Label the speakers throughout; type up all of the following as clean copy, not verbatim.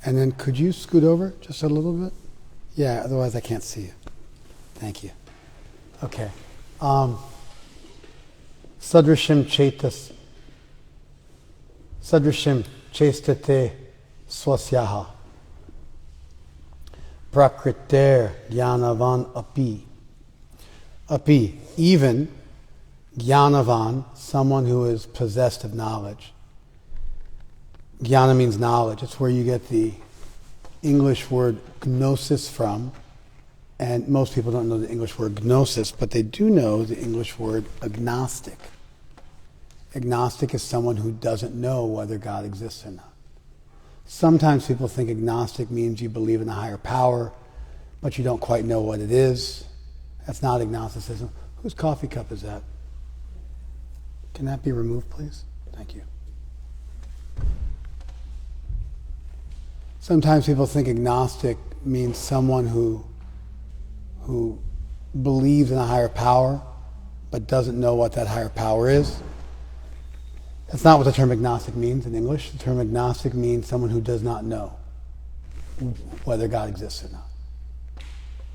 Speaker 1: And then could you scoot over just a little bit? Yeah, otherwise I can't see you. Thank you. Okay. Sadrashim chestate swasyaha prakriter jnanavan api, even jnanavan, someone who is possessed of knowledge. Jnana means knowledge. It's where you get the English word gnosis from. And most people don't know the English word gnosis, but they do know the English word agnostic. Agnostic is someone who doesn't know whether God exists or not. Sometimes people think agnostic means you believe in a higher power, but you don't quite know what it is. That's not agnosticism. Whose coffee cup is that? Can that be removed, please? Thank you. Sometimes people think agnostic means someone who believes in a higher power but doesn't know what that higher power is. That's not what the term agnostic means in English. The term agnostic means someone who does not know whether God exists or not.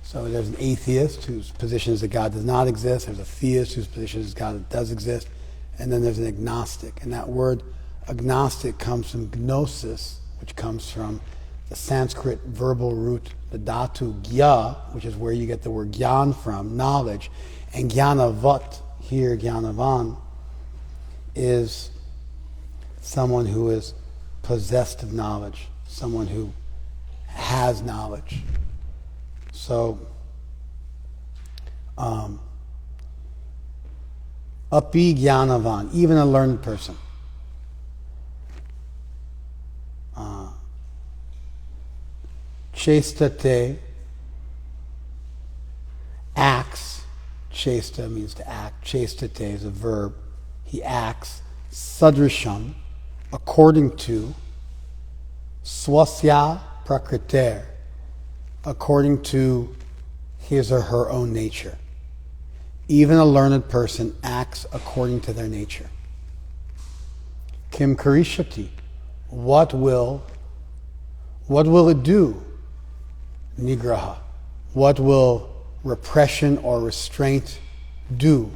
Speaker 1: So there's an atheist whose position is that God does not exist. There's a theist whose position is God does exist. And then there's an agnostic. And that word agnostic comes from gnosis, which comes from the Sanskrit verbal root, the dhatu gya, which is where you get the word gyan from, knowledge. And jnanavat, here jnanavan, is someone who is possessed of knowledge, someone who has knowledge. So, api jnanavan, even a learned person. Chestate, acts. Chesta means to act. Chestate is a verb. He acts. Sadrasham, according to. Swasya prakriter, according to his or her own nature. Even a learned person acts according to their nature. Kim karishati, what will it do? Nigraha, what will repression or restraint do,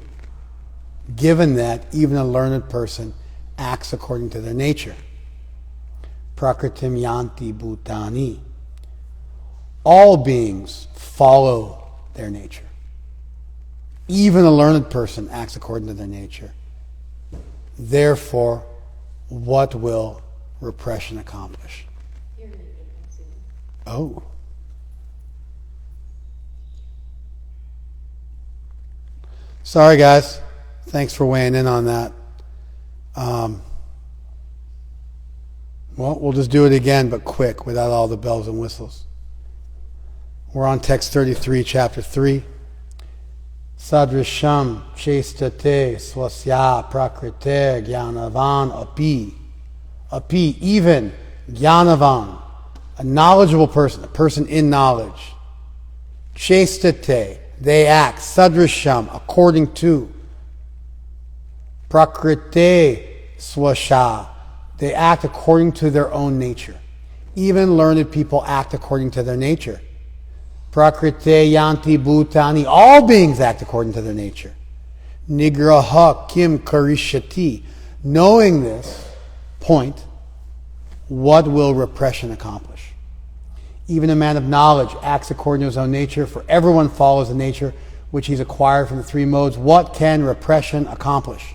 Speaker 1: given that even a learned person acts according to their nature? Prakritim yanti bhutani, all beings follow their nature. Even a learned person acts according to their nature. Therefore, what will repression accomplish? Oh. Sorry, guys. Thanks for weighing in on that. Well, we'll just do it again, but quick, without all the bells and whistles. We're on text 33, chapter 3. Sadrasham chestate swasya prakrite jnanavan api. Api, even jnanavan, a knowledgeable person, a person in knowledge. Chestate, they act. Sadrasham, according to. Prakrite swasya, they act according to their own nature. Even learned people act according to their nature. Prakrite yanti bhutani, all beings act according to their nature. Nigraha kim karishati, knowing this point, what will repression accomplish? Even a man of knowledge acts according to his own nature, for everyone follows the nature which he's acquired from the three modes. What can repression accomplish?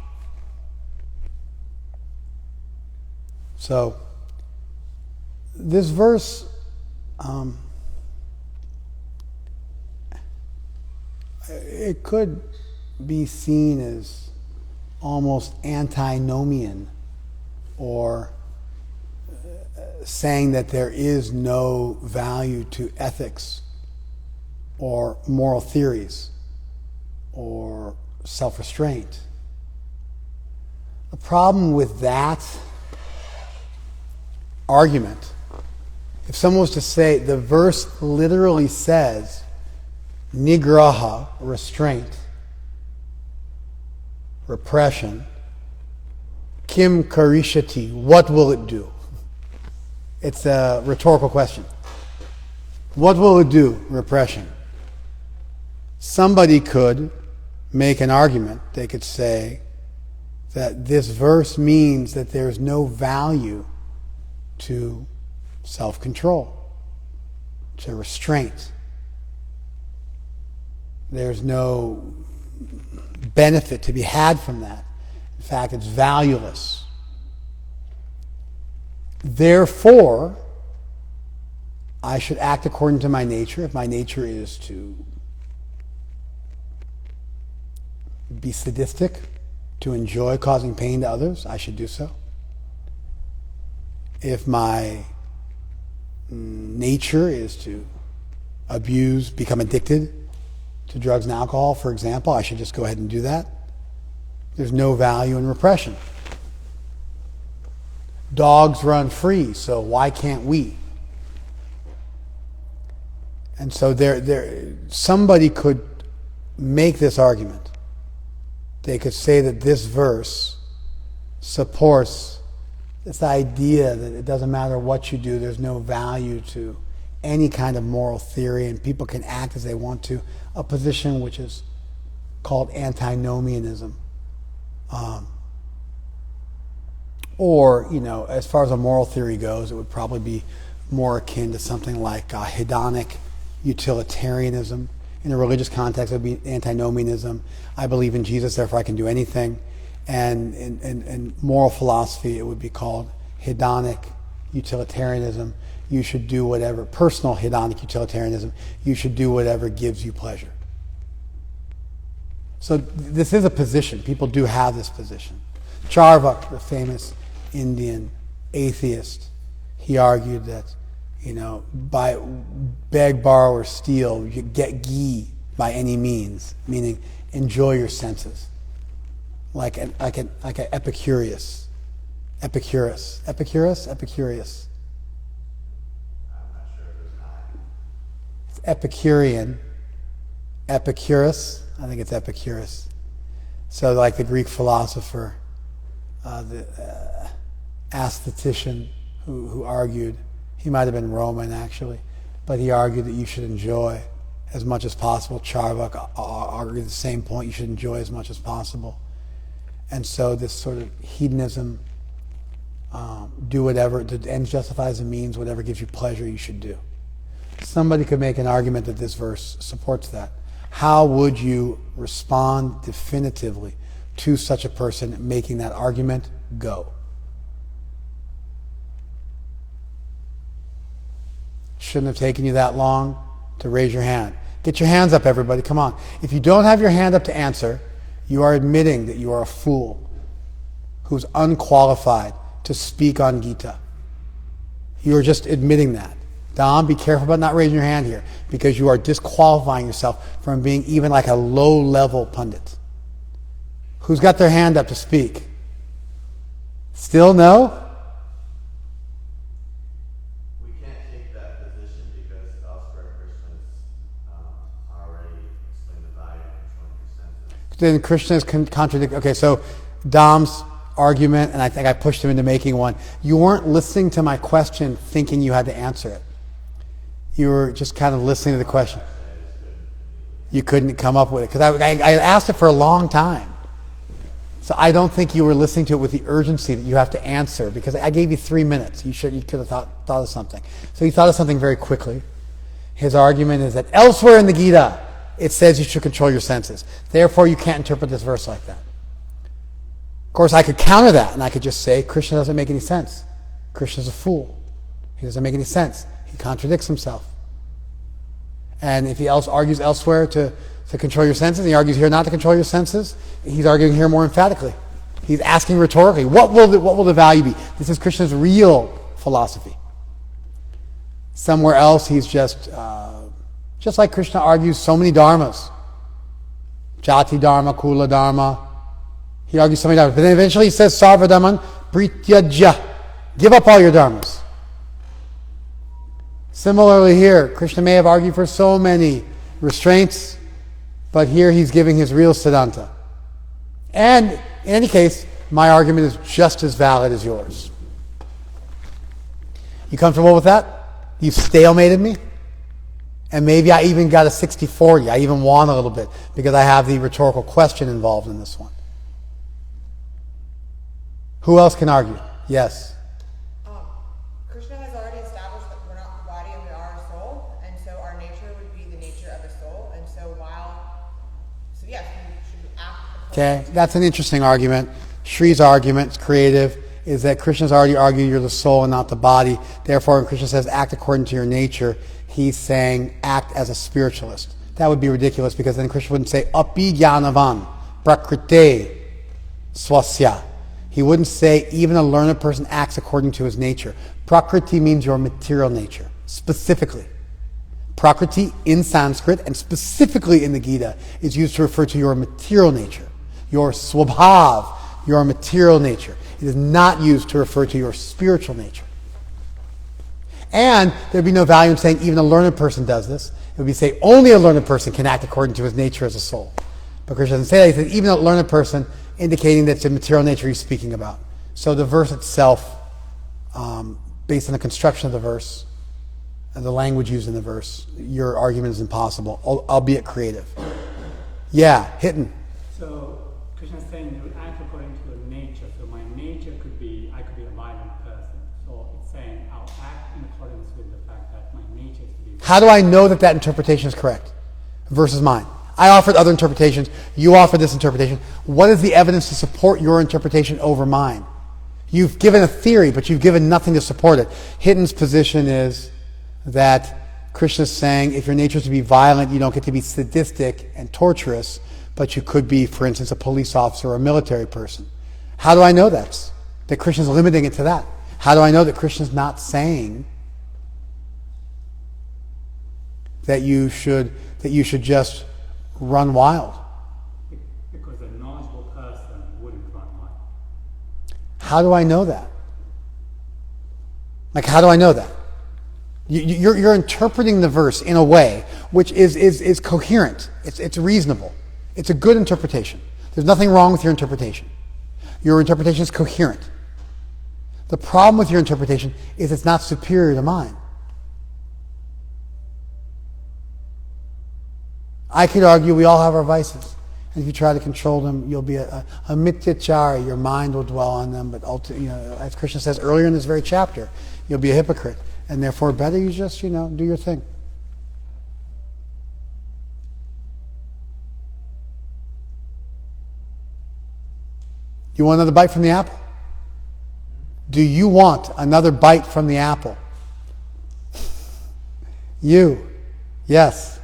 Speaker 1: So, this verse it could be seen as almost antinomian, or saying that there is no value to ethics or moral theories or self-restraint. The problem with that argument, if someone was to say, the verse literally says nigraha, restraint, repression, kim karishati, what will it do? It's a rhetorical question. What will it do, repression? Somebody could make an argument. They could say that this verse means that there's no value to self-control, to restraint. There's no benefit to be had from that. In fact, it's valueless. Therefore, I should act according to my nature. If my nature is to be sadistic, to enjoy causing pain to others, I should do so. If my nature is to abuse, become addicted to drugs and alcohol, for example, I should just go ahead and do that. There's no value in repression. Dogs run free, so why can't we? And so somebody could make this argument. They could say that this verse supports this idea that it doesn't matter what you do, there's no value to any kind of moral theory, and people can act as they want to, a position which is called antinomianism. Or, as far as a moral theory goes, it would probably be more akin to something like hedonic utilitarianism. In a religious context, it would be antinomianism. I believe in Jesus, therefore I can do anything. And in moral philosophy, it would be called hedonic utilitarianism. You should do whatever, personal hedonic utilitarianism, you should do whatever gives you pleasure. So this is a position. People do have this position. Charvak, the famous Indian atheist, he argued that, by beg, borrow, or steal, you get ghee by any means, meaning enjoy your senses, like an Epicurus. Epicurus.
Speaker 2: I'm not sure if it's not.
Speaker 1: It's Epicurean. Epicurus. I think it's Epicurus. So, like the Greek philosopher, the aesthetician who argued, he might have been Roman actually, but he argued that you should enjoy as much as possible. Charvak argued the same point, you should enjoy as much as possible. And so this sort of hedonism, do whatever, the end justifies the means, whatever gives you pleasure you should do. Somebody could make an argument that this verse supports that. How would you respond definitively to such a person making that argument? Go. Shouldn't have taken you that long to raise your hand. Get your hands up, everybody. Come on. If you don't have your hand up to answer, you are admitting that you are a fool who's unqualified to speak on Gita. You are just admitting that. Dom, be careful about not raising your hand here, because you are disqualifying yourself from being even like a low-level pundit. Who's got their hand up to speak? Still no?
Speaker 2: We can't take that position because elsewhere Krishna's already explained the value of controlling your senses.
Speaker 1: Then Krishna's contradict. Okay, so Dom's argument, and I think I pushed him into making one. You weren't listening to my question thinking you had to answer it. You were just kind of listening to the question. You couldn't come up with it, because I asked it for a long time. So I don't think you were listening to it with the urgency that you have to answer, because I gave you 3 minutes. You could have thought of something. So he thought of something very quickly. His argument is that elsewhere in the Gita, it says you should control your senses. Therefore, you can't interpret this verse like that. Of course, I could counter that, and I could just say, Krishna doesn't make any sense. Krishna's a fool. He doesn't make any sense. He contradicts himself. And if he argues elsewhere to control your senses, and he argues here not to control your senses, he's arguing here more emphatically. He's asking rhetorically, what will the value be? This is Krishna's real philosophy. Somewhere else, he's just like Krishna argues so many dharmas. Jati dharma, kula dharma. He argues so many dharmas. But then eventually he says, sarva dhamman prityajya. Give up all your dharmas. Similarly here, Krishna may have argued for so many restraints, but here he's giving his real siddhanta. And in any case, my argument is just as valid as yours. You comfortable with that? You've stalemated me? And maybe I even got a 60-40. I even won a little bit because I have the rhetorical question involved in this one. Who else can argue? Yes.
Speaker 3: Krishna has already established that we're not the body and we are a soul, and so our nature would be the nature of a soul, and so yes, we should act.
Speaker 1: Okay, that's an interesting argument. Shri's argument, it's creative, is that Krishna's already argued you're the soul and not the body. Therefore, when Krishna says act according to your nature, he's saying act as a spiritualist. That would be ridiculous because then Krishna wouldn't say api jnanavan prakrite swasya. He wouldn't say even a learned person acts according to his nature. Prakriti means your material nature, specifically. Prakriti in Sanskrit and specifically in the Gita is used to refer to your material nature, your swabhav, your material nature. It is not used to refer to your spiritual nature. And there'd be no value in saying even a learned person does this. It would be say only a learned person can act according to his nature as a soul. But Krishna doesn't say that. He says even a learned person, indicating that it's the material nature he's speaking about. So the verse itself, based on the construction of the verse and the language used in the verse, your argument is impossible, albeit creative. Yeah, hitting.
Speaker 4: So Krishna is saying you act according to your nature. So my nature could be, I could be a violent person. So it's saying I'll act in accordance with the fact that my nature is to be violent.
Speaker 1: How do I know that that interpretation is correct versus mine? I offered other interpretations. You offered this interpretation. What is the evidence to support your interpretation over mine? You've given a theory, but you've given nothing to support it. Hitton's position is that Krishna's saying if your nature is to be violent, you don't get to be sadistic and torturous, but you could be, for instance, a police officer or a military person. How do I know that Krishna's limiting it to that? How do I know that Krishna's not saying that you should just run wild?
Speaker 4: Because a knowledgeable person wouldn't run wild.
Speaker 1: How do I know that? Like, how do I know that? You're interpreting the verse in a way which is coherent. It's reasonable. It's a good interpretation. There's nothing wrong with your interpretation. Your interpretation is coherent. The problem with your interpretation is it's not superior to mine. I could argue we all have our vices. And if you try to control them, you'll be a mityachari. Your mind will dwell on them. But as Krishna says earlier in this very chapter, you'll be a hypocrite. And therefore, better you just, do your thing. You want another bite from the apple? Do you want another bite from the apple? You. Yes.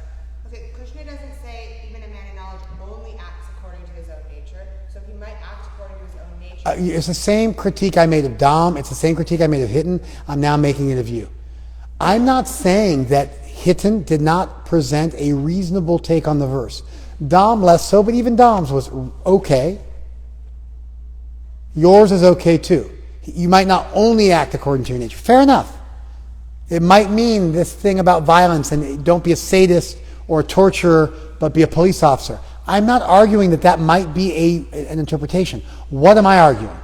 Speaker 3: Okay, Krishna doesn't say even a man in knowledge only acts according to his own nature. So he might act according to his own nature.
Speaker 1: It's the same critique I made of Dom. It's the same critique I made of Hitton. I'm now making it of you. I'm not saying that Hitton did not present a reasonable take on the verse. Dom less so, but even Dom's was okay. Yours is okay too. You might not only act according to your nature. Fair enough. It might mean this thing about violence and don't be a sadist or a torturer, but be a police officer. I'm not arguing that might be an interpretation. What am I arguing?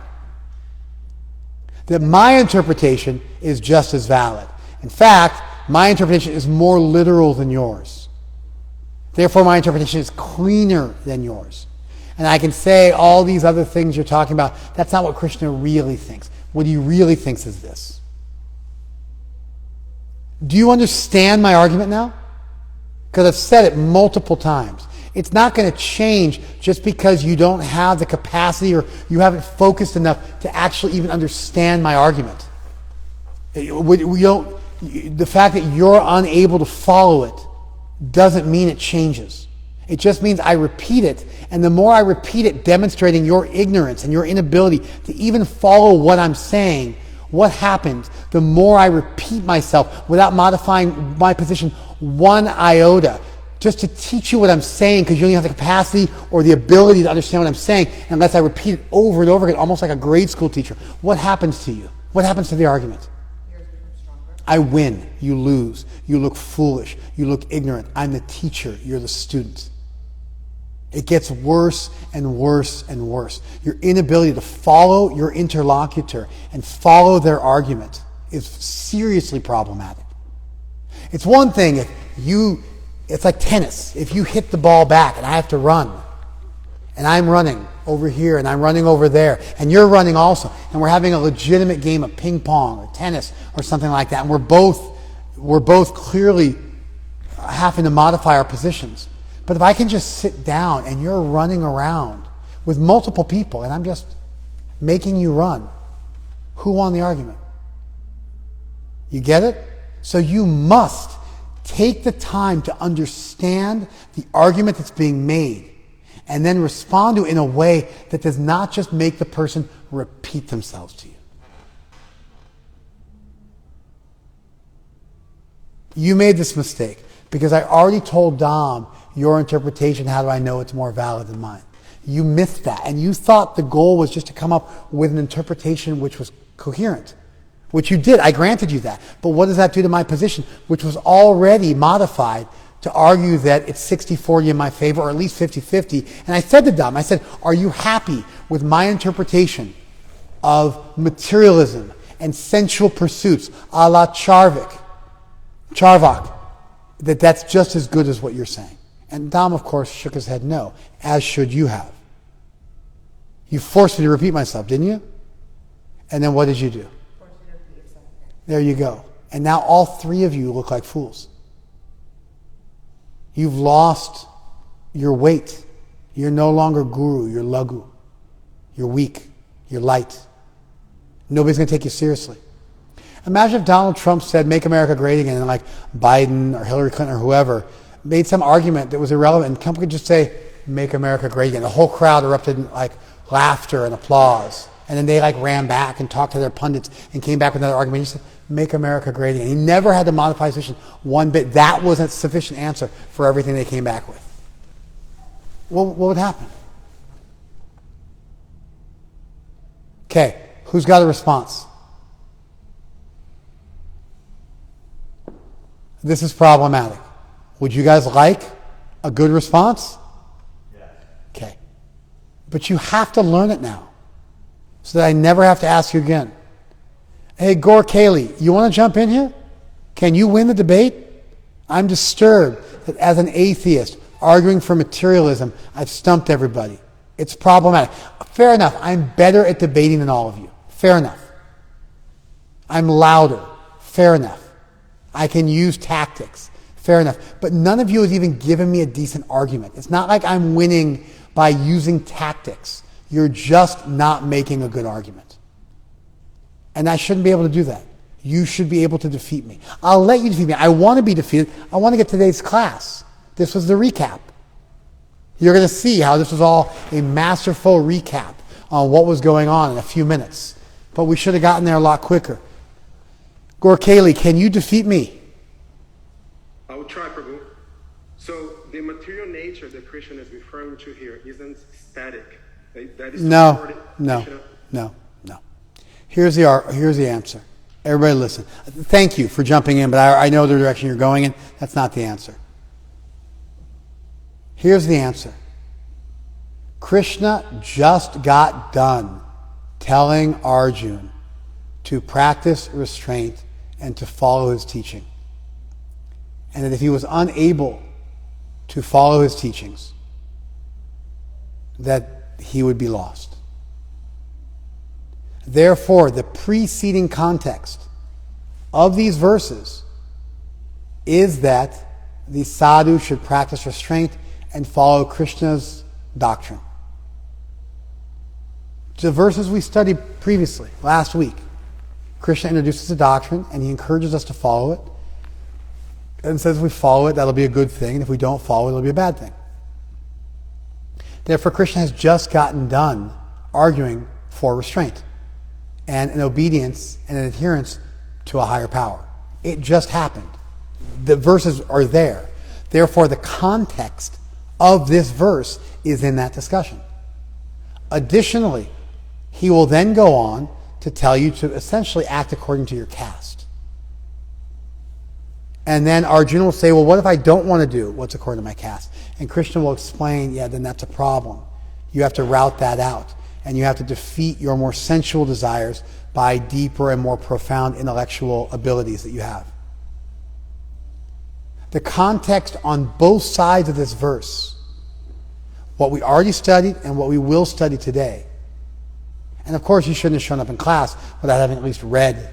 Speaker 1: That my interpretation is just as valid. In fact, my interpretation is more literal than yours. Therefore, my interpretation is cleaner than yours. And I can say all these other things you're talking about, that's not what Krishna really thinks. What he really thinks is this. Do you understand my argument now? Because I've said it multiple times. It's not going to change just because you don't have the capacity or you haven't focused enough to actually even understand my argument. The fact that you're unable to follow it doesn't mean it changes. It just means I repeat it, and the more I repeat it, demonstrating your ignorance and your inability to even follow what I'm saying, what happens? The more I repeat myself without modifying my position one iota, just to teach you what I'm saying, because you don't have the capacity or the ability to understand what I'm saying, unless I repeat it over and over again, almost like a grade school teacher. What happens to you? What happens to the argument? I win. You lose. You look foolish. You look ignorant. I'm the teacher. You're the student. It gets worse and worse and worse. Your inability to follow your interlocutor and follow their argument is seriously problematic. It's one thing if it's like tennis. If you hit the ball back and I have to run, and I'm running over here and I'm running over there, and you're running also, and we're having a legitimate game of ping pong or tennis or something like that, and we're both clearly having to modify our positions. But if I can just sit down and you're running around with multiple people and I'm just making you run, who won the argument? You get it? So you must take the time to understand the argument that's being made and then respond to it in a way that does not just make the person repeat themselves to you. You made this mistake because I already told Dom your interpretation. How do I know it's more valid than mine? You missed that, and you thought the goal was just to come up with an interpretation which was coherent, which you did. I granted you that. But what does that do to my position, which was already modified to argue that it's 60-40 in my favor, or at least 50-50? And I said to Dom, I said, are you happy with my interpretation of materialism and sensual pursuits, a la Charvak, that that's just as good as what you're saying? And Dom, of course, shook his head no, as should you have. You forced me to repeat myself, didn't you? And then what did you do?
Speaker 3: Forced you to repeat yourself again.
Speaker 1: There you go. And now all three of you look like fools. You've lost your weight. You're no longer guru, you're lagu. You're weak, you're light. Nobody's going to take you seriously. Imagine if Donald Trump said, make America great again, and like Biden or Hillary Clinton or whoever made some argument that was irrelevant, and Trump could just say, make America great again. The whole crowd erupted in like laughter and applause. And then they like ran back and talked to their pundits and came back with another argument. He said, make America great again. He never had to modify his position one bit. That was a sufficient answer for everything they came back with. What would happen? Okay, who's got a response? This is problematic. Would you guys like a good response?
Speaker 2: Yes.
Speaker 1: Okay. But you have to learn it now so that I never have to ask you again. Hey, Gore Cayley, you want to jump in here? Can you win the debate? I'm disturbed that as an atheist arguing for materialism, I've stumped everybody. It's problematic. Fair enough. I'm better at debating than all of you. Fair enough. I'm louder. Fair enough. I can use tactics. Fair enough. But none of you has even given me a decent argument. It's not like I'm winning by using tactics. You're just not making a good argument. And I shouldn't be able to do that. You should be able to defeat me. I'll let you defeat me. I want to be defeated. I want to get today's class. This was the recap. You're going to see how this was all a masterful recap on what was going on in a few minutes. But we should have gotten there a lot quicker. Gore Cayley, can you defeat me?
Speaker 5: I will try, Prabhu. So the material nature that Krishna is referring to here isn't static. That is
Speaker 1: No. Here's the answer. Everybody listen. Thank you for jumping in, but I know the direction you're going in. That's not the answer. Here's the answer. Krishna just got done telling Arjuna to practice restraint and to follow his teaching. And that if he was unable to follow his teachings, that he would be lost. Therefore, the preceding context of these verses is that the sadhu should practice restraint and follow Krishna's doctrine. The verses we studied previously, last week, Krishna introduces the doctrine and he encourages us to follow it. And says if we follow it, that'll be a good thing. And if we don't follow it, it'll be a bad thing. Therefore, Krishna has just gotten done arguing for restraint and an obedience and an adherence to a higher power. It just happened. The verses are there. Therefore, the context of this verse is in that discussion. Additionally, he will then go on to tell you to essentially act according to your caste. And then Arjuna will say, well, what if I don't want to do what's according to my caste? And Krishna will explain, yeah, then that's a problem. You have to route that out. and you have to defeat your more sensual desires by deeper and more profound intellectual abilities that you have. The context on both sides of this verse, what we already studied and what we will study today. And of course, you shouldn't have shown up in class without having at least read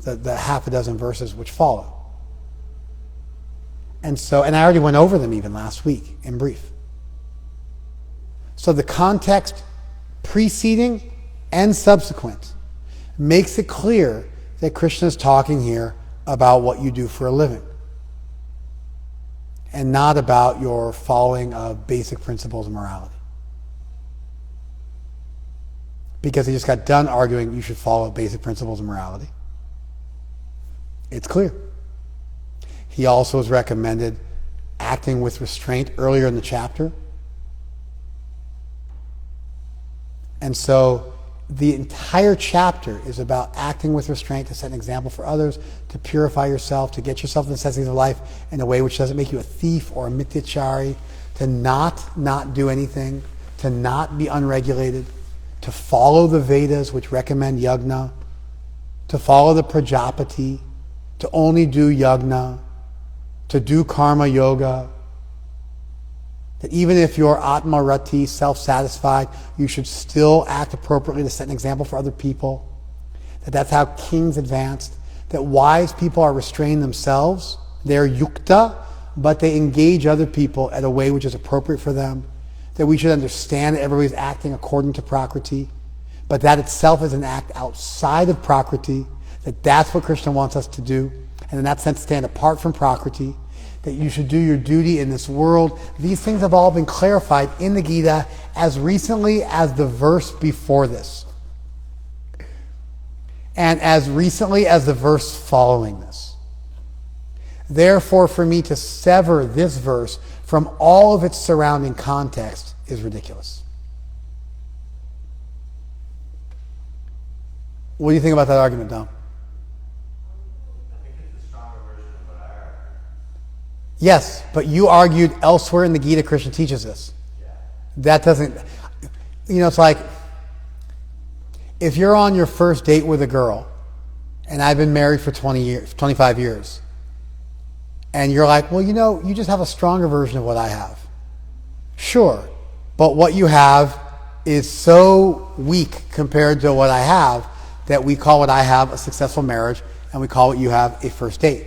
Speaker 1: the half a dozen verses which follow. And I already went over them even last week in brief. So the context preceding and subsequent makes it clear that Krishna is talking here about what you do for a living, and not about your following of basic principles of morality. Because he just got done arguing you should follow basic principles of morality. It's clear. He also has recommended acting with restraint earlier in the chapter. And so the entire chapter is about acting with restraint to set an example for others, to purify yourself, to get yourself the necessities of life in a way which doesn't make you a thief or a mityachari, to not do anything, to not be unregulated, to follow the Vedas which recommend yajna, to follow the Prajapati, to only do yajna, to do karma yoga, that even if you're atma rati, self-satisfied, you should still act appropriately to set an example for other people. That's how kings advanced. That wise people are restrained themselves. They're yukta, but they engage other people in a way which is appropriate for them. That we should understand that everybody's acting according to Prakriti, but that itself is an act outside of Prakriti. That's what Krishna wants us to do. And in that sense, stand apart from Prakriti. That you should do your duty in this world. These things have all been clarified in the Gita as recently as the verse before this. And as recently as the verse following this. Therefore, for me to sever this verse from all of its surrounding context is ridiculous. What do you think about that argument, Dom? Yes, but you argued elsewhere in the Gita Krishna teaches this. That doesn't, it's like, if you're on your first date with a girl, and I've been married for 25 years, and you're like, well, you just have a stronger version of what I have. Sure, but what you have is so weak compared to what I have that we call what I have a successful marriage, and we call what you have a first date.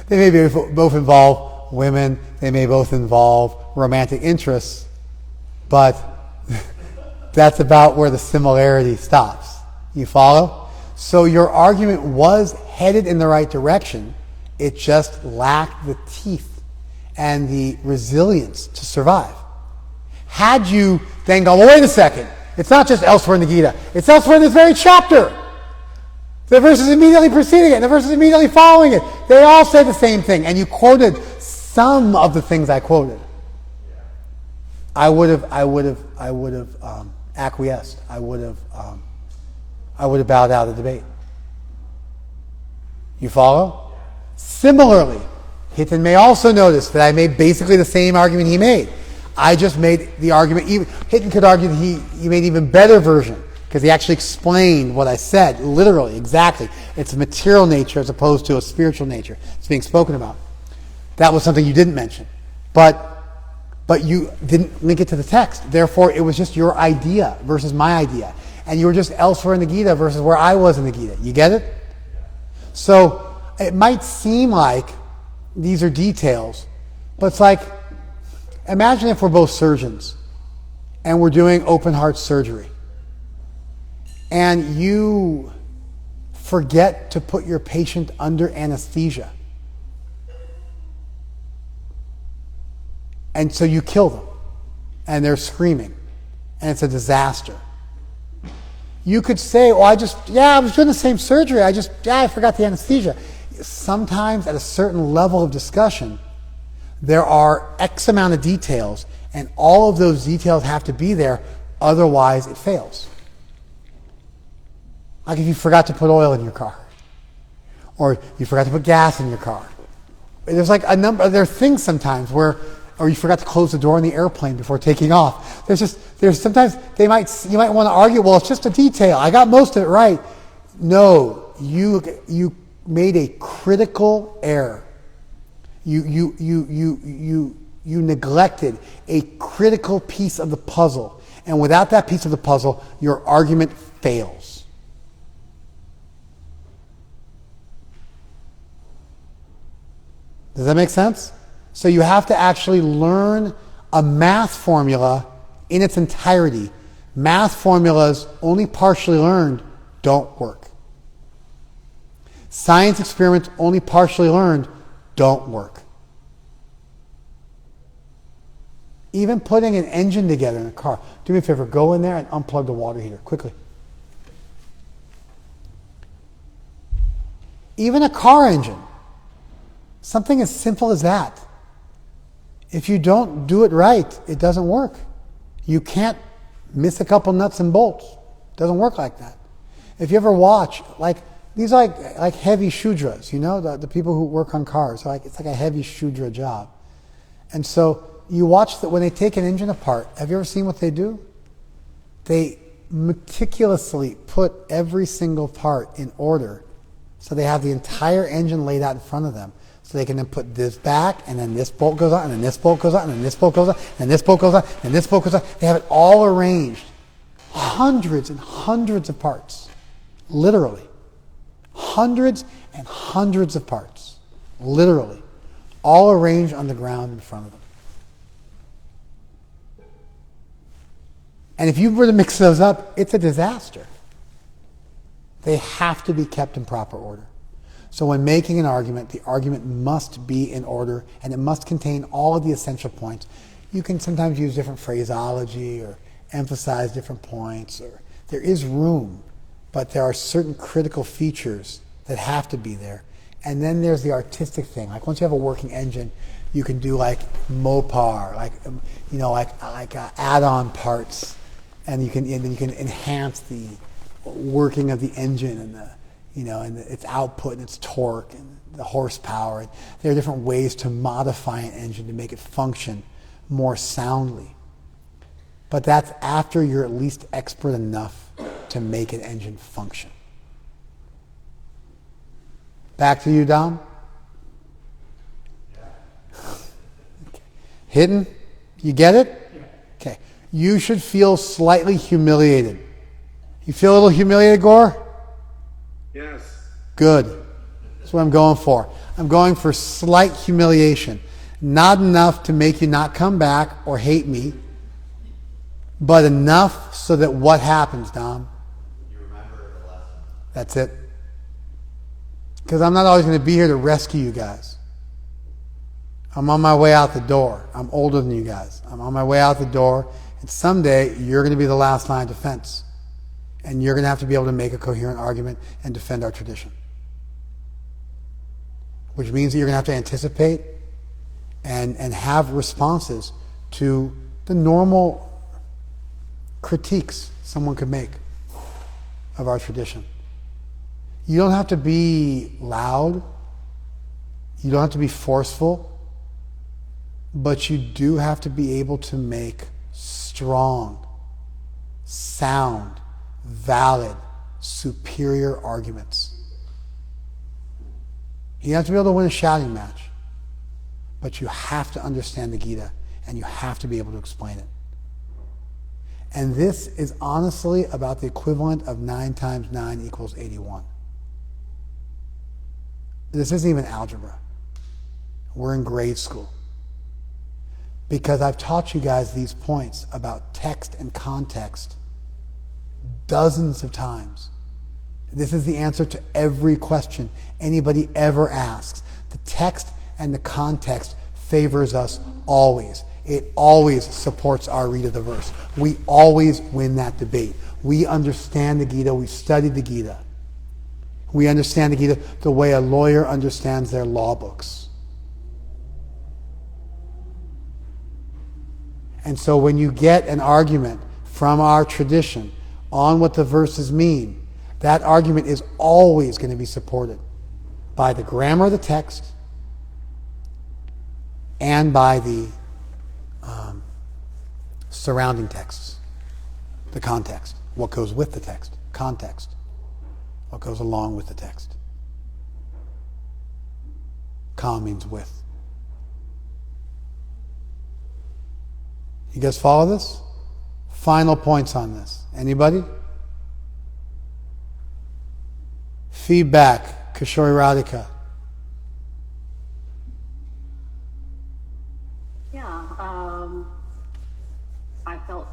Speaker 1: They may both involve women, they may both involve romantic interests, but that's about where the similarity stops. You follow? So your argument was headed in the right direction, it just lacked the teeth and the resilience to survive. Had you then gone, well, wait a second, it's not just elsewhere in the Gita, it's elsewhere in this very chapter. The verses immediately preceding it and the verses immediately following it, they all say the same thing. And you quoted some of the things I quoted. I would have acquiesced. I would have bowed out of the debate. You follow? Similarly, Hitan may also notice that I made basically the same argument he made. I just made the argument. Hitan could argue that he made an even better version, because he actually explained what I said, literally, exactly. It's a material nature as opposed to a spiritual nature. It's being spoken about. That was something you didn't mention. But you didn't link it to the text. Therefore, it was just your idea versus my idea. And you were just elsewhere in the Gita versus where I was in the Gita. You get it? So it might seem like these are details, but it's like, imagine if we're both surgeons and we're doing open heart surgery. And you forget to put your patient under anesthesia. And so you kill them. And they're screaming. And it's a disaster. You could say, I was doing the same surgery. I forgot the anesthesia. Sometimes at a certain level of discussion, there are X amount of details, and all of those details have to be there, otherwise it fails. Like if you forgot to put oil in your car, or you forgot to put gas in your car. There's like there are things sometimes where or you forgot to close the door on the airplane before taking off. There's sometimes you might want to argue, well, it's just a detail. I got most of it right. No, you made a critical error. You neglected a critical piece of the puzzle. And without that piece of the puzzle, your argument fails. Does that make sense? So you have to actually learn a math formula in its entirety. Math formulas only partially learned don't work. Science experiments only partially learned don't work. Even putting an engine together in a car. Do me a favor, go in there and unplug the water heater, quickly. Even a car engine. Something as simple as that. If you don't do it right, it doesn't work. You can't miss a couple nuts and bolts. It doesn't work like that. If you ever watch, these are like heavy shudras, the people who work on cars. It's like a heavy shudra job. And so you watch that when they take an engine apart. Have you ever seen what they do? They meticulously put every single part in order. So they have the entire engine laid out in front of them. So they can then put this back, and then this bolt goes on, and then this bolt goes on, and then this bolt goes on, and this bolt goes on, and this bolt goes on. They have it all arranged. Hundreds and hundreds of parts. Literally. Hundreds and hundreds of parts. Literally. All arranged on the ground in front of them. And if you were to mix those up, it's a disaster. They have to be kept in proper order. So when making an argument, the argument must be in order, and it must contain all of the essential points. You can sometimes use different phraseology or emphasize different points, or there is room, but there are certain critical features that have to be there. And then there's the artistic thing. Like once you have a working engine, you can do like Mopar, like add-on parts, and then you can enhance the working of the engine and its output and its torque and the horsepower. And there are different ways to modify an engine to make it function more soundly. But that's after you're at least expert enough to make an engine function. Back to you, Dom. Okay. Hidden? You get it?
Speaker 4: Yeah.
Speaker 1: Okay. You should feel slightly humiliated. You feel a little humiliated, Gore?
Speaker 5: Yes.
Speaker 1: Good. That's what I'm going for. I'm going for slight humiliation. Not enough to make you not come back or hate me, but enough so that what happens, Dom?
Speaker 2: You remember the lesson.
Speaker 1: That's it. Because I'm not always going to be here to rescue you guys. I'm on my way out the door. I'm older than you guys. I'm on my way out the door, and someday you're going to be the last line of defense. And you're going to have to be able to make a coherent argument and defend our tradition. Which means that you're going to have to anticipate and have responses to the normal critiques someone could make of our tradition. You don't have to be loud. You don't have to be forceful. But you do have to be able to make strong, sound, valid, superior arguments. You have to be able to win a shouting match. But you have to understand the Gita, and you have to be able to explain it. And this is honestly about the equivalent of 9 times 9 equals 81. This isn't even algebra. We're in grade school. Because I've taught you guys these points about text and context dozens of times. This is the answer to every question anybody ever asks. The text and the context favors us always. It always supports our read of the verse. We always win that debate. We understand the Gita. We studied the Gita. We understand the Gita the way a lawyer understands their law books. And so when you get an argument from our tradition on what the verses mean, that argument is always going to be supported by the grammar of the text and by the surrounding texts, the context, what goes with the text, context, what goes along with the text. Ka means with. You guys follow this? Final points on this. Anybody? Feedback, Kishori Radhika.
Speaker 6: Yeah, I felt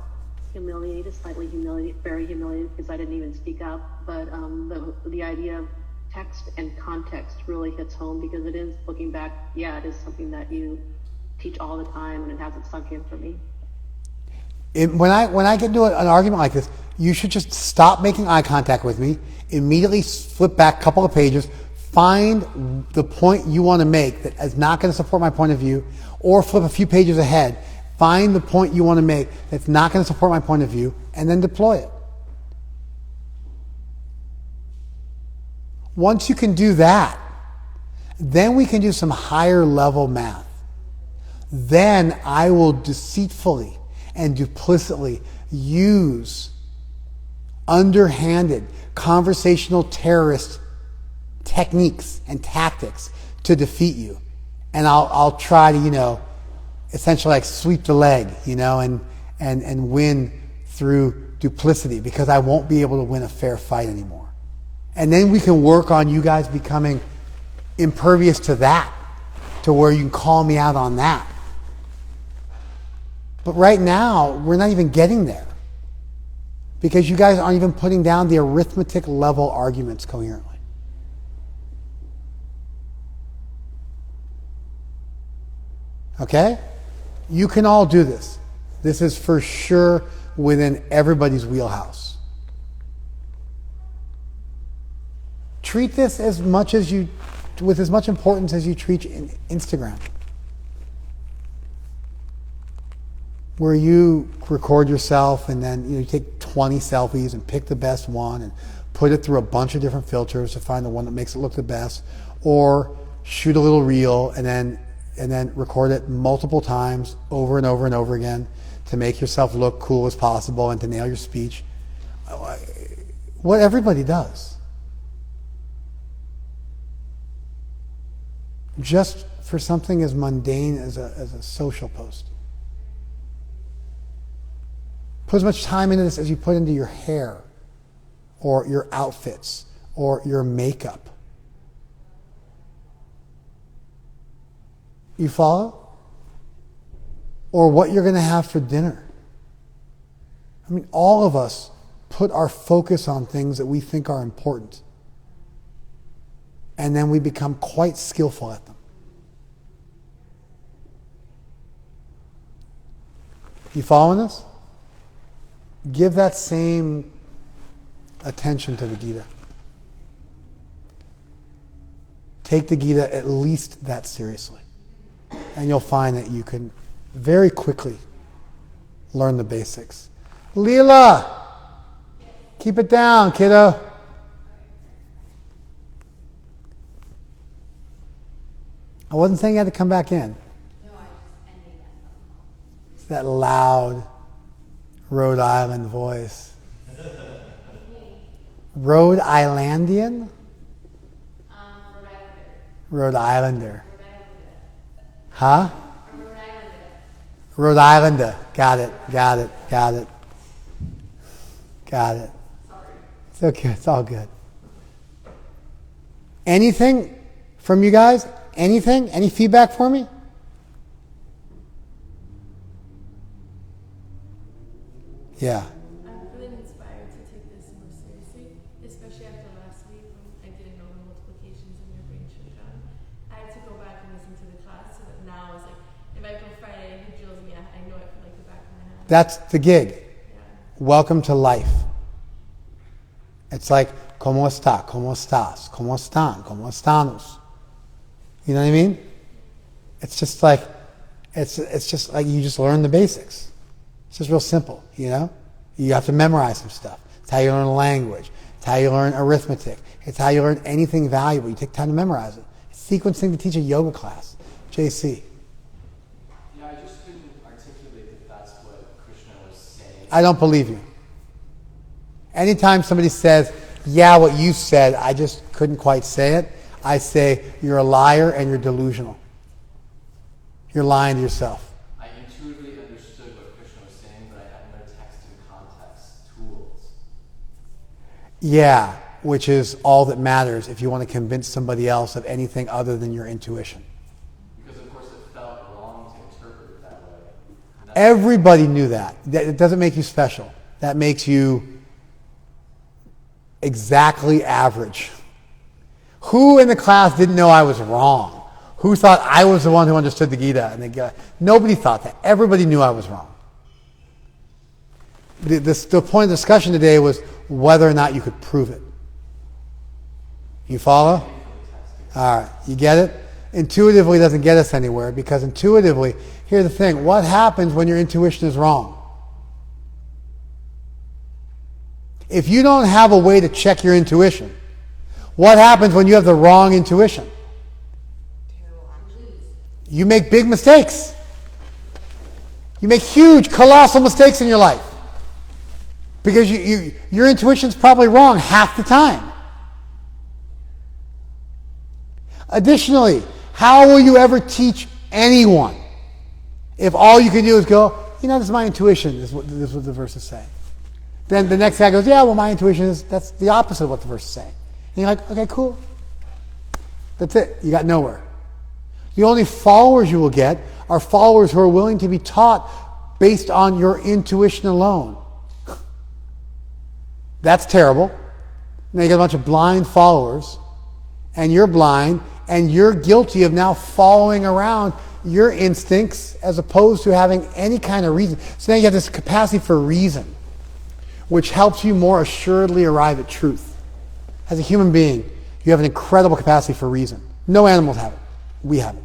Speaker 6: humiliated, slightly humiliated, very humiliated because I didn't even speak up. But the idea of text and context really hits home because it is, looking back, yeah, it is something that you teach all the time and it hasn't sunk in for me.
Speaker 1: When I get into an argument like this, you should just stop making eye contact with me, immediately flip back a couple of pages, find the point you want to make that is not going to support my point of view, or flip a few pages ahead, find the point you want to make that's not going to support my point of view, and then deploy it. Once you can do that, then we can do some higher level math. Then I will deceitfully and duplicitly use underhanded conversational terrorist techniques and tactics to defeat you. And I'll try to, essentially like sweep the leg, and win through duplicity, because I won't be able to win a fair fight anymore. And then we can work on you guys becoming impervious to that, to where you can call me out on that. But right now, we're not even getting there, because you guys aren't even putting down the arithmetic level arguments coherently. Okay? You can all do this. This is for sure within everybody's wheelhouse. Treat this with as much importance as you treat Instagram, where you record yourself and then you take 20 selfies and pick the best one and put it through a bunch of different filters to find the one that makes it look the best, or shoot a little reel and then record it multiple times over and over and over again to make yourself look cool as possible and to nail your speech. What everybody does. Just for something as mundane as a social post. Put as much time into this as you put into your hair, or your outfits, or your makeup. You follow? Or what you're going to have for dinner. I mean, all of us put our focus on things that we think are important. And then we become quite skillful at them. You following this? Give that same attention to the Gita. Take the Gita at least that seriously. And you'll find that you can very quickly learn the basics. Leela! Keep it down, kiddo. I wasn't saying you had to come back in.
Speaker 7: No, I just ended that.
Speaker 1: It's that loud Rhode Island voice. Rhode Islandian?
Speaker 7: Rhode Islander.
Speaker 1: Rhode Islander.
Speaker 7: Rhode Islander.
Speaker 1: Huh?
Speaker 7: Rhode Islander.
Speaker 1: Rhode Islander. Got it. Got it. Got it. Got it.
Speaker 7: Sorry.
Speaker 1: It's okay. It's all good. Anything from you guys? Anything? Any feedback for me? Yeah.
Speaker 8: I'm feeling inspired to take this more seriously, especially after last week when I didn't know the multiplications and your brain shut down. I had to go back and listen to the class, so that now I was like, if I go Friday, he drills me, I know it from like the back of my hand.
Speaker 1: That's the gig.
Speaker 8: Yeah.
Speaker 1: Welcome to life. It's like, ¿cómo está? ¿Cómo estás? ¿Cómo están? ¿Cómo estamos? You know what I mean? It's just like you just learn the basics. It's just real simple, You have to memorize some stuff. It's how you learn a language. It's how you learn arithmetic. It's how you learn anything valuable. You take time to memorize it. It's sequencing to teach a yoga class. JC.
Speaker 9: Yeah, I just couldn't articulate that that's what Krishna
Speaker 1: I don't believe you. Anytime somebody says, yeah, what you said, I just couldn't quite say it, I say, you're a liar and you're delusional. You're lying to yourself.
Speaker 2: I intuitively understood what Krishna was saying, but I had no text and context tools.
Speaker 1: Yeah, which is all that matters if you want to convince somebody else of anything other than your intuition.
Speaker 2: Because of course it felt wrong to interpret it that way.
Speaker 1: Everybody knew that. It doesn't make you special. That makes you exactly average. Who in the class didn't know I was wrong? Who thought I was the one who understood the Gita? And nobody thought that. Everybody knew I was wrong. The point of discussion today was whether or not you could prove it. You follow? All right. You get it? Intuitively doesn't get us anywhere because intuitively, here's the thing. What happens when your intuition is wrong? If you don't have a way to check your intuition, what happens when you have the wrong intuition? You make big mistakes. You make huge, colossal mistakes in your life. Because your intuition's probably wrong half the time. Additionally, how will you ever teach anyone if all you can do is go, this is my intuition, this is what the verse is saying. Then the next guy goes, yeah, well, my intuition is, that's the opposite of what the verse is saying. And you're like, okay, cool. That's it. You got nowhere. The only followers you will get are followers who are willing to be taught based on your intuition alone. That's terrible. Now you get a bunch of blind followers, and you're blind, and you're guilty of now following around your instincts as opposed to having any kind of reason. So now you have this capacity for reason, which helps you more assuredly arrive at truth. As a human being, you have an incredible capacity for reason. No animals have it. We have it.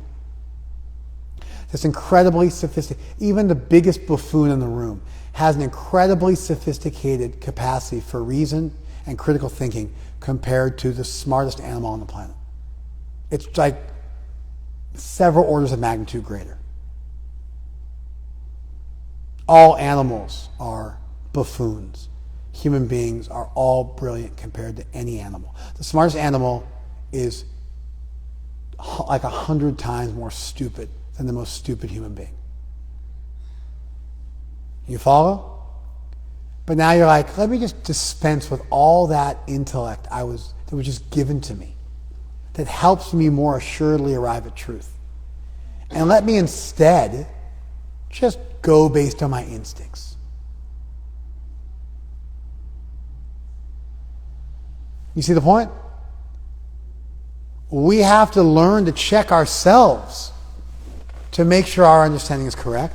Speaker 1: It's incredibly sophisticated. Even the biggest buffoon in the room has an incredibly sophisticated capacity for reason and critical thinking compared to the smartest animal on the planet. It's like several orders of magnitude greater. All animals are buffoons. Human beings are all brilliant compared to any animal. The smartest animal is like 100 times more stupid than the most stupid human being. You follow? But now you're like, let me just dispense with all that intellect that was just given to me that helps me more assuredly arrive at truth. And let me instead just go based on my instincts. You see the point? We have to learn to check ourselves to make sure our understanding is correct.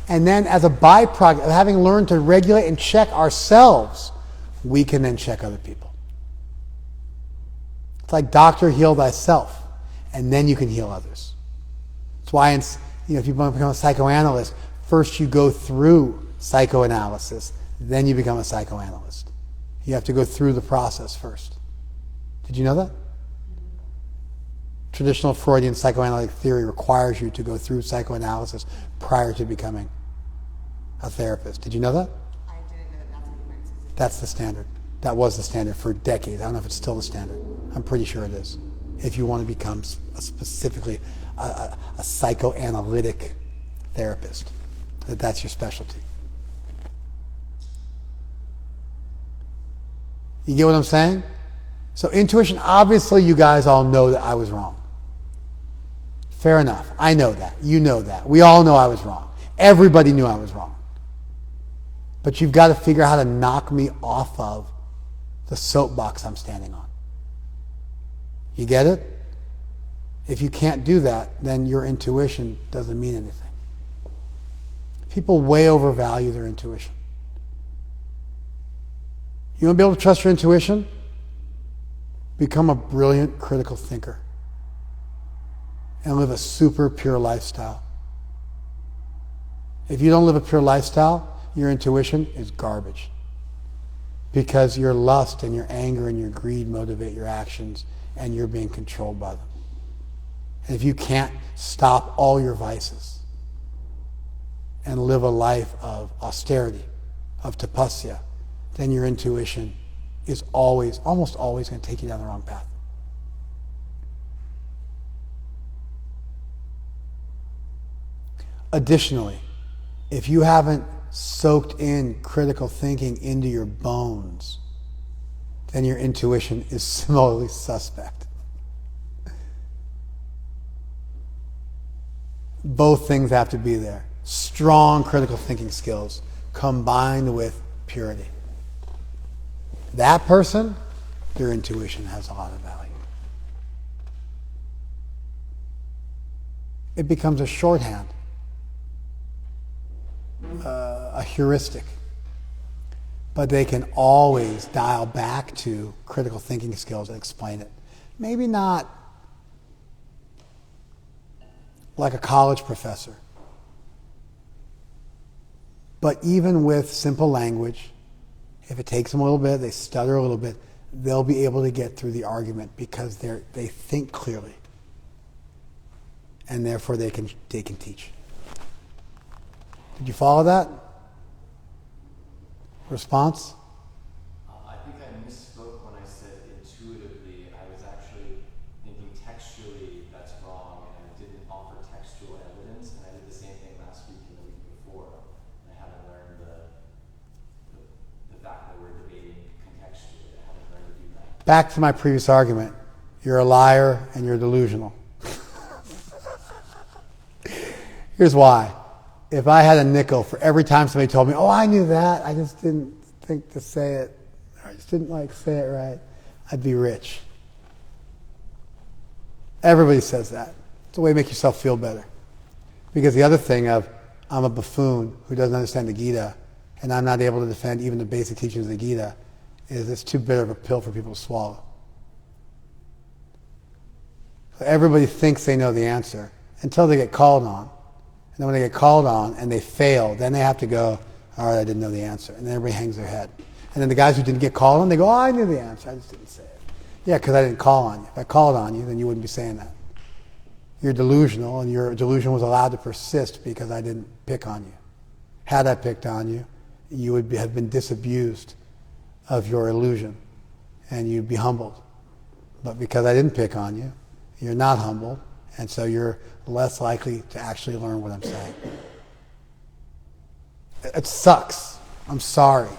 Speaker 1: And then as a byproduct of having learned to regulate and check ourselves, we can then check other people. It's like doctor, heal thyself, and then you can heal others. That's why if you want to become a psychoanalyst, first you go through psychoanalysis, then you become a psychoanalyst. You have to go through the process first. Did you know that? Traditional Freudian psychoanalytic theory requires you to go through psychoanalysis prior to becoming a therapist. Did you know that?
Speaker 3: I didn't know that that's what you meant specifically.
Speaker 1: That's the standard. That was the standard for decades. I don't know if it's still the standard. I'm pretty sure it is. If you want to become specifically a psychoanalytic therapist, that's your specialty. You get what I'm saying? So intuition, obviously you guys all know that I was wrong. Fair enough. I know that. You know that. We all know I was wrong. Everybody knew I was wrong. But you've got to figure out how to knock me off of the soapbox I'm standing on. You get it? If you can't do that, then your intuition doesn't mean anything. People way overvalue their intuition. You want to be able to trust your intuition? Become a brilliant critical thinker and live a super pure lifestyle. If you don't live a pure lifestyle, your intuition is garbage. Because your lust and your anger and your greed motivate your actions and you're being controlled by them. And if you can't stop all your vices and live a life of austerity of tapasya, then your intuition is always, almost always, going to take you down the wrong path. Additionally, if you haven't soaked in critical thinking into your bones, then your intuition is similarly suspect. Both things have to be there. Strong critical thinking skills combined with purity. That person, their intuition has a lot of value. It becomes a shorthand, a heuristic. But they can always dial back to critical thinking skills and explain it. Maybe not like a college professor, but even with simple language, if it takes them a little bit, they stutter a little bit, they'll be able to get through the argument because they think clearly, and therefore they can teach. Did you follow that? Response?
Speaker 2: I think I misspoke when I said intuitively. I was actually thinking textually that's wrong, and I didn't offer textual evidence, and I did the same thing last week and the week before. I haven't learned the fact that we're debating contextually. I haven't learned to do that.
Speaker 1: Back to my previous argument. You're a liar and you're delusional. Here's why. If I had a nickel for every time somebody told me, oh, I knew that, I just didn't think to say it, or I just didn't say it right, I'd be rich. Everybody says that. It's a way to make yourself feel better. Because the other thing of, I'm a buffoon who doesn't understand the Gita, and I'm not able to defend even the basic teachings of the Gita, is it's too bitter of a pill for people to swallow. So everybody thinks they know the answer until they get called on. And then when they get called on and they fail, then they have to go, all right, I didn't know the answer. And then everybody hangs their head. And then the guys who didn't get called on, they go, oh, I knew the answer, I just didn't say it. Yeah, because I didn't call on you. If I called on you, then you wouldn't be saying that. You're delusional, and your delusion was allowed to persist because I didn't pick on you. Had I picked on you, you would have been disabused of your illusion, and you'd be humbled. But because I didn't pick on you, you're not humbled, and so you're less likely to actually learn what I'm saying. It sucks. I'm sorry.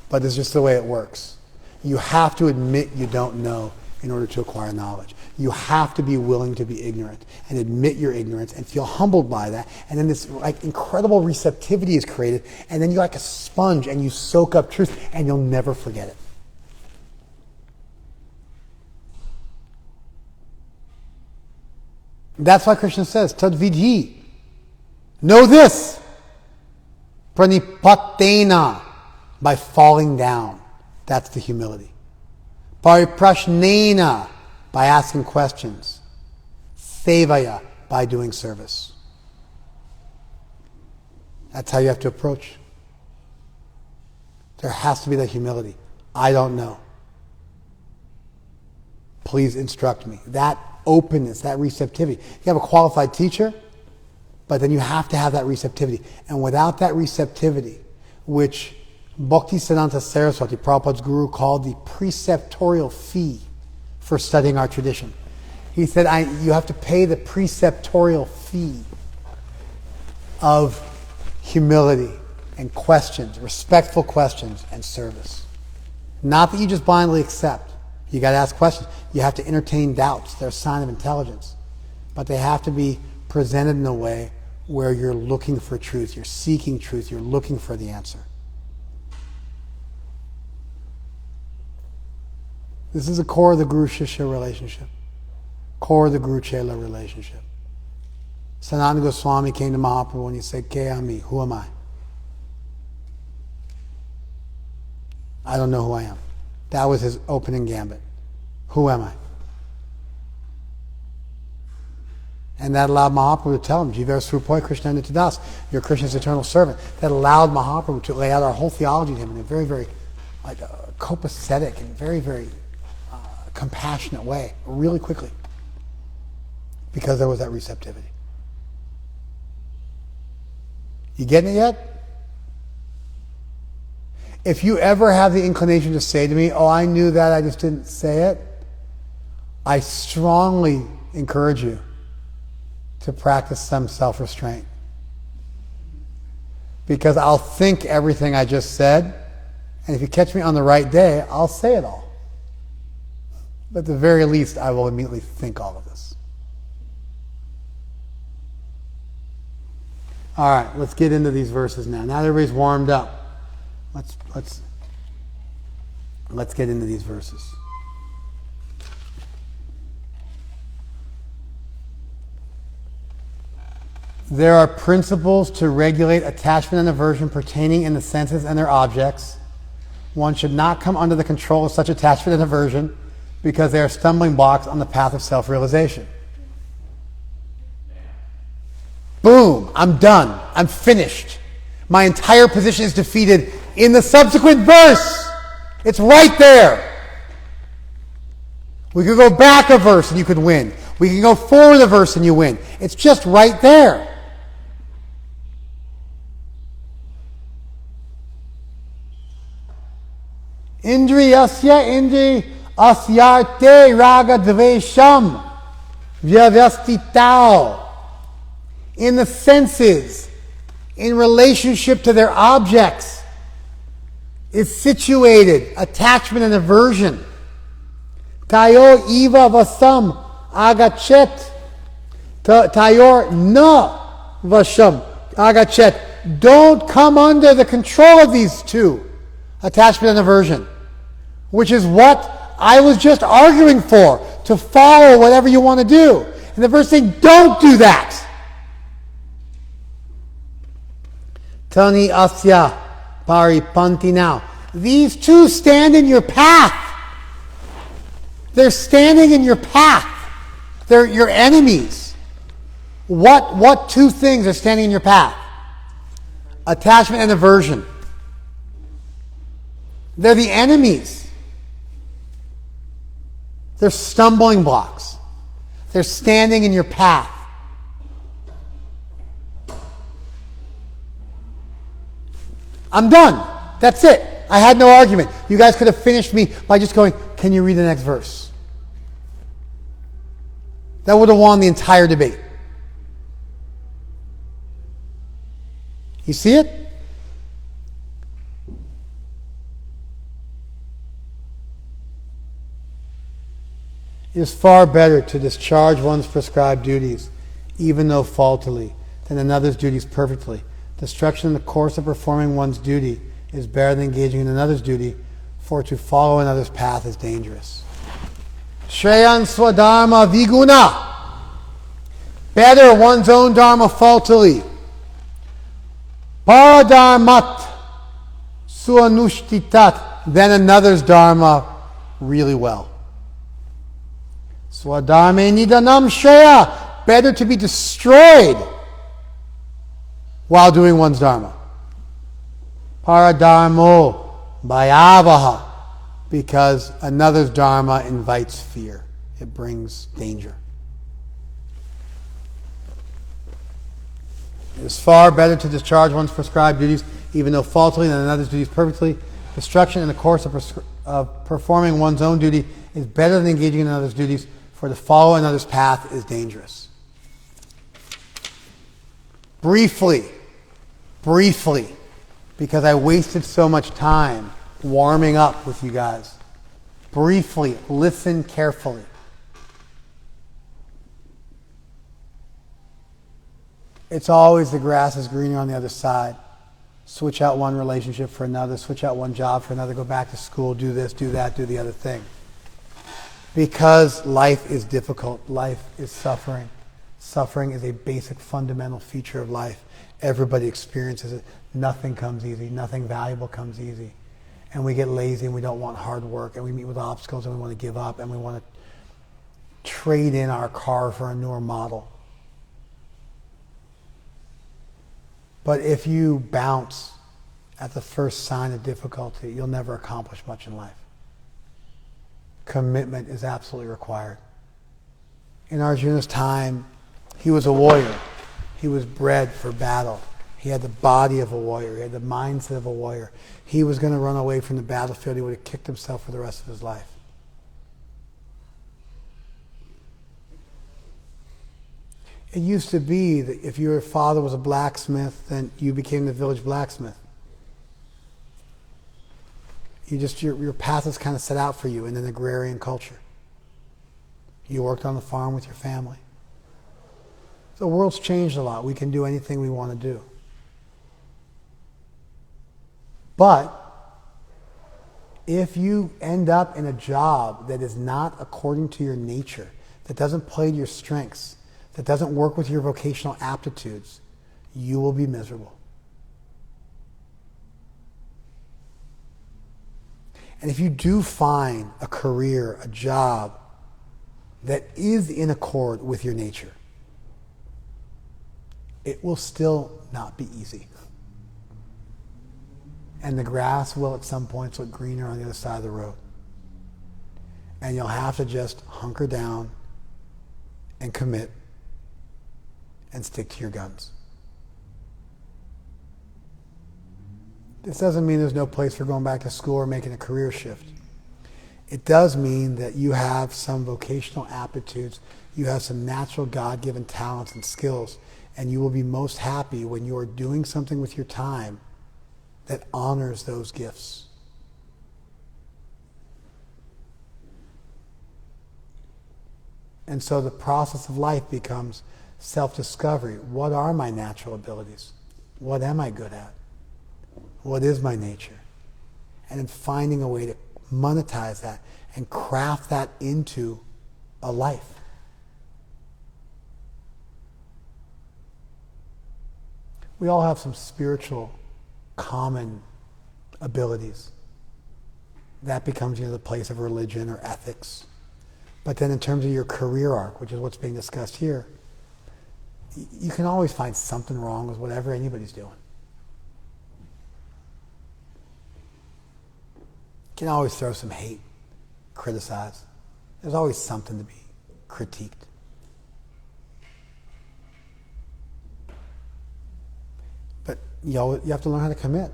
Speaker 1: But it's just the way it works. You have to admit you don't know in order to acquire knowledge. You have to be willing to be ignorant and admit your ignorance and feel humbled by that. And then this incredible receptivity is created, and then you're like a sponge and you soak up truth and you'll never forget it. That's why Krishna says, Tadvidhi. Know this. Pranipatena. By falling down. That's the humility. Pariprashnena. By asking questions. Sevaya. By doing service. That's how you have to approach. There has to be that humility. I don't know. Please instruct me. That openness, that receptivity. You have a qualified teacher, but then you have to have that receptivity. And without that receptivity, which Bhaktisiddhanta Saraswati, Prabhupada's guru, called the preceptorial fee for studying our tradition. He said, you have to pay the preceptorial fee of humility and questions, respectful questions and service. Not that you just blindly accept. You got to ask questions. You have to entertain doubts. They're a sign of intelligence. But they have to be presented in a way where you're looking for truth. You're seeking truth. You're looking for the answer. This is the core of the Guru-Shishya relationship. Core of the Guru-Chela relationship. Sanatana Goswami came to Mahaprabhu and he said, Ke ami, who am I? I don't know who I am. That was his opening gambit. Who am I? And that allowed Mahaprabhu to tell him, Jivar Srupoi Krishna Nityadas, you're Krishna's eternal servant. That allowed Mahaprabhu to lay out our whole theology to him in a very, very copacetic and very, very compassionate way, really quickly. Because there was that receptivity. You getting it yet? If you ever have the inclination to say to me, oh, I knew that, I just didn't say it, I strongly encourage you to practice some self-restraint. Because I'll think everything I just said, and if you catch me on the right day, I'll say it all. But at the very least, I will immediately think all of this. All right, let's get into these verses now. Now that everybody's warmed up, let's get into these verses. There are principles to regulate attachment and aversion pertaining in the senses and their objects. One should not come under the control of such attachment and aversion because they are stumbling blocks on the path of self-realization. Boom, I'm done. I'm finished. My entire position is defeated in the subsequent verse. It's right there. We could go back a verse and you could win. We can go forward a verse and you win. It's just right there. Indriyasya indri asyarte raga dvesham vyavastitao. In the senses, in relationship to their objects, is situated attachment and aversion. Tayo eva vasam agachet. Tayor na vasham agachet. Don't come under the control of these two, attachment and aversion, which is what I was just arguing for, to follow whatever you want to do. And the verse saying, don't do that. Tani asya paripanti now. These two stand in your path. They're standing in your path. They're your enemies. What two things are standing in your path? Attachment and aversion. They're the enemies. They're stumbling blocks. They're standing in your path. I'm done. That's it. I had no argument. You guys could have finished me by just going, can you read the next verse? That would have won the entire debate. You see it? It is far better to discharge one's prescribed duties, even though faultily, than another's duties perfectly. Destruction in the course of performing one's duty is better than engaging in another's duty, for to follow another's path is dangerous. Shreyan swadharma viguna. Better one's own dharma faultily. Paradharmat suanushtitat. Than another's dharma really well. Swadharme nidanam shreya. Better to be destroyed while doing one's dharma. Paradharmo bhayavaha. Because another's dharma invites fear. It brings danger. It is far better to discharge one's prescribed duties, even though faultily, than another's duties perfectly. Destruction in the course of performing one's own duty is better than engaging in another's duties, for to follow another's path is dangerous. Briefly, because I wasted so much time warming up with you guys. Briefly, listen carefully. It's always the grass is greener on the other side. Switch out one relationship for another, switch out one job for another, go back to school, do this, do that, do the other thing. Because life is difficult, life is suffering. Suffering is a basic fundamental feature of life. Everybody experiences it. Nothing comes easy. Nothing valuable comes easy. And we get lazy and we don't want hard work and we meet with obstacles and we want to give up and we want to trade in our car for a newer model. But if you bounce at the first sign of difficulty, you'll never accomplish much in life. Commitment is absolutely required. In Arjuna's time, he was a warrior. He was bred for battle. He had the body of a warrior. He had the mindset of a warrior. He was going to run away from the battlefield. He would have kicked himself for the rest of his life. It used to be that if your father was a blacksmith, then you became the village blacksmith. Your path is kind of set out for you in an agrarian culture. You worked on the farm with your family. The world's changed a lot. We can do anything we want to do. But if you end up in a job that is not according to your nature, that doesn't play to your strengths, that doesn't work with your vocational aptitudes, you will be miserable. And if you do find a career, a job that is in accord with your nature, it will still not be easy. And the grass will at some points look greener on the other side of the road. And you'll have to just hunker down and commit and stick to your guns. This doesn't mean there's no place for going back to school or making a career shift. It does mean that you have some vocational aptitudes, you have some natural God-given talents and skills, and you will be most happy when you are doing something with your time that honors those gifts. And so the process of life becomes self-discovery. What are my natural abilities? What am I good at? What is my nature? And then finding a way to monetize that and craft that into a life. We all have some spiritual common abilities. That becomes the place of religion or ethics. But then in terms of your career arc, which is what's being discussed here, you can always find something wrong with whatever anybody's doing. You can always throw some hate, criticize. There's always something to be critiqued. But you have to learn how to commit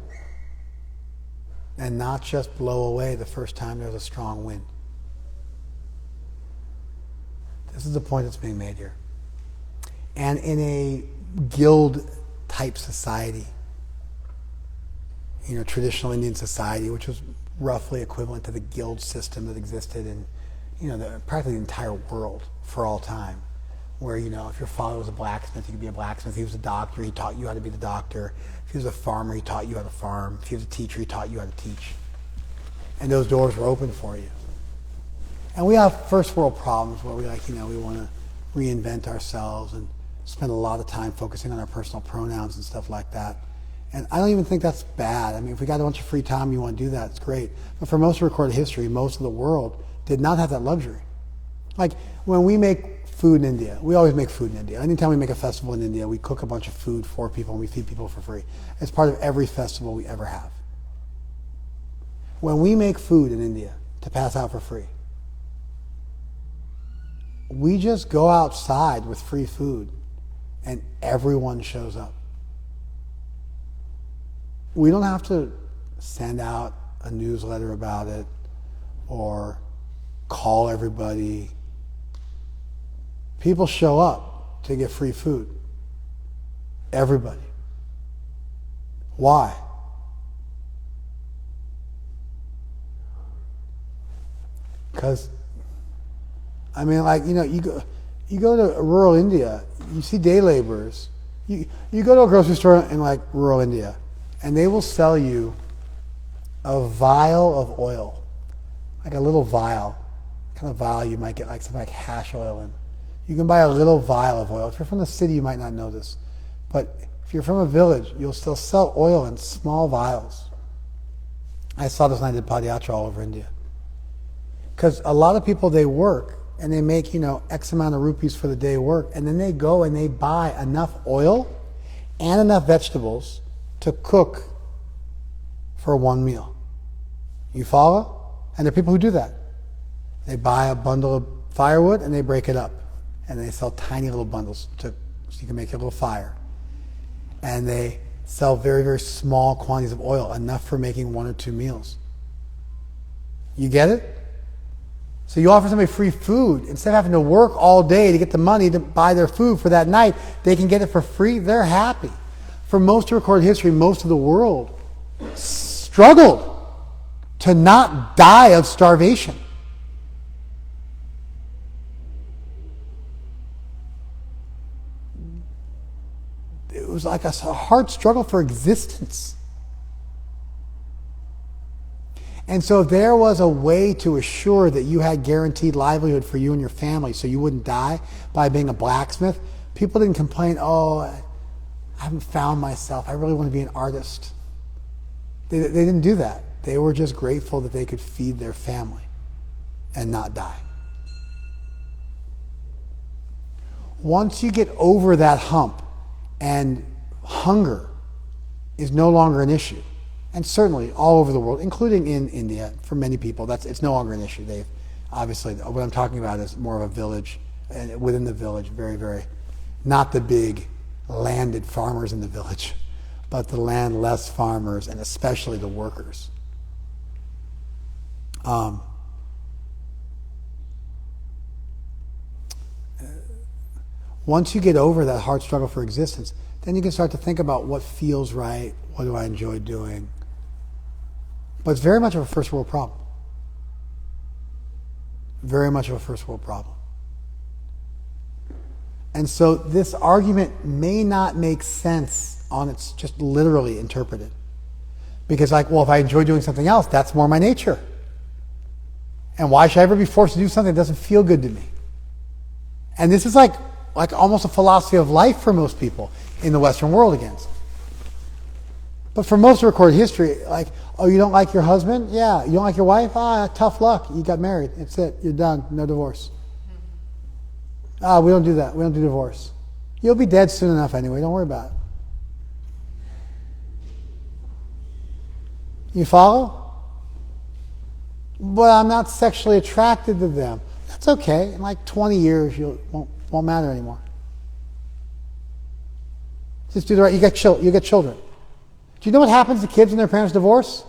Speaker 1: and not just blow away the first time there's a strong wind. This is the point that's being made here. And in a guild-type society, traditional Indian society, which was roughly equivalent to the guild system that existed in, practically the entire world for all time, where, if your father was a blacksmith, you could be a blacksmith. If he was a doctor, he taught you how to be the doctor. If he was a farmer, he taught you how to farm. If he was a teacher, he taught you how to teach. And those doors were open for you. And we have first world problems where we want to reinvent ourselves and spend a lot of time focusing on our personal pronouns and stuff like that. And I don't even think that's bad. I mean, if we got a bunch of free time, you want to do that, it's great. But for most of recorded history, most of the world did not have that luxury. Like when we make food in India, we always make food in India. Anytime we make a festival in India, we cook a bunch of food for people and we feed people for free. It's part of every festival we ever have. When we make food in India to pass out for free, we just go outside with free food and everyone shows up. We don't have to send out a newsletter about it or call everybody. People show up to get free food. Everybody. Why? Because, you go to rural India, you see day laborers. You go to a grocery store in rural India, and they will sell you a vial of oil, like a little vial, kind of vial you might get something like hash oil in. You can buy a little vial of oil. If you're from the city, you might not know this, but if you're from a village, you'll still sell oil in small vials. I saw this when I did Padayatra all over India. Because a lot of people, they work and they make, X amount of rupees for the day work, and then they go and they buy enough oil and enough vegetables to cook for one meal. You follow? And there are people who do that. They buy a bundle of firewood and they break it up. And they sell tiny little bundles so you can make a little fire. And they sell very, very small quantities of oil, enough for making 1 or 2 meals. You get it? So you offer somebody free food. Instead of having to work all day to get the money to buy their food for that night, they can get it for free. They're happy. For most of recorded history, most of the world struggled to not die of starvation. It was like a hard struggle for existence. And so if there was a way to assure that you had guaranteed livelihood for you and your family so you wouldn't die by being a blacksmith, people didn't complain, oh, I haven't found myself. I really want to be an artist. They didn't do that. They were just grateful that they could feed their family and not die. Once you get over that hump and hunger is no longer an issue, and certainly all over the world, including in India, for many people, it's no longer an issue. They've obviously, what I'm talking about is more of a village, and within the village, very, very, not the big landed farmers in the village, but the landless farmers, and especially the workers. Once you get over that hard struggle for existence, then you can start to think about what feels right, what do I enjoy doing. But it's very much of a first world problem. Very much of a first world problem. And so this argument may not make sense on its just literally interpreted. Because if I enjoy doing something else, that's more my nature. And why should I ever be forced to do something that doesn't feel good to me? And this is like almost a philosophy of life for most people in the Western world against. But for most of recorded history, you don't like your husband? Yeah. You don't like your wife? Tough luck. You got married. That's it. You're done. No divorce. We don't do that. We don't do divorce. You'll be dead soon enough anyway. Don't worry about it. You follow? But I'm not sexually attracted to them. That's okay. In 20 years, won't matter anymore. Just do the right. You get children. Do you know what happens to kids when their parents divorce?